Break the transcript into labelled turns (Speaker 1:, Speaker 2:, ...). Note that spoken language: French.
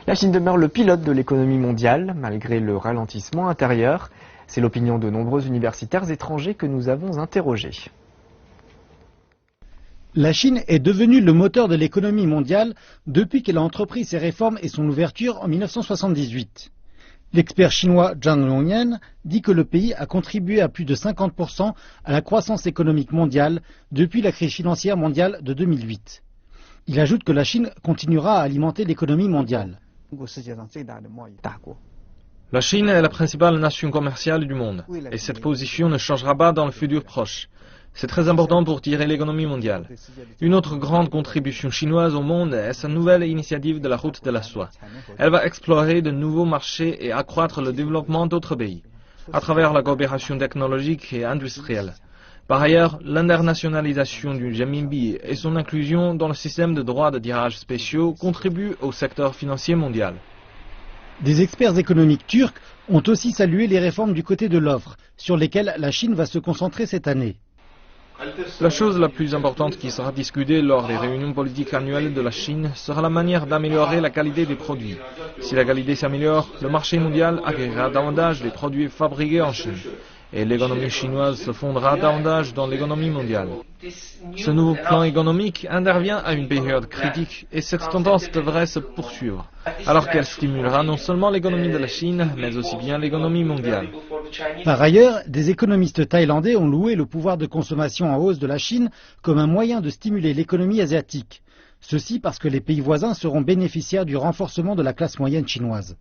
Speaker 1: La Chine demeure le pilote de l'économie mondiale, malgré le ralentissement intérieur. C'est l'opinion de nombreux universitaires étrangers que nous avons interrogés.
Speaker 2: La Chine est devenue le moteur de l'économie mondiale depuis qu'elle a entrepris ses réformes et son ouverture en 1978. L'expert chinois Zhang Longyan dit que le pays a contribué à plus de 50% à la croissance économique mondiale depuis la crise financière mondiale de 2008. Il ajoute que la Chine continuera à alimenter l'économie mondiale.
Speaker 3: La Chine est la principale nation commerciale du monde et cette position ne changera pas dans le futur proche. C'est très important pour tirer l'économie mondiale. Une autre grande contribution chinoise au monde est sa nouvelle initiative de la route de la soie. Elle va explorer de nouveaux marchés et accroître le développement d'autres pays, à travers la coopération technologique et industrielle. Par ailleurs, l'internationalisation du renminbi et son inclusion dans le système de droits de tirage spéciaux contribuent au secteur financier mondial.
Speaker 2: Des experts économiques turcs ont aussi salué les réformes du côté de l'offre, sur lesquelles la Chine va se concentrer cette année.
Speaker 3: La chose la plus importante qui sera discutée lors des réunions politiques annuelles de la Chine sera la manière d'améliorer la qualité des produits. Si la qualité s'améliore, le marché mondial accueillera davantage des produits fabriqués en Chine. Et l'économie chinoise se fondera davantage dans l'économie mondiale. Ce nouveau plan économique intervient à une période critique et cette tendance devrait se poursuivre, alors qu'elle stimulera non seulement l'économie de la Chine, mais aussi bien l'économie mondiale.
Speaker 2: Par ailleurs, des économistes thaïlandais ont loué le pouvoir de consommation en hausse de la Chine comme un moyen de stimuler l'économie asiatique. Ceci parce que les pays voisins seront bénéficiaires du renforcement de la classe moyenne chinoise.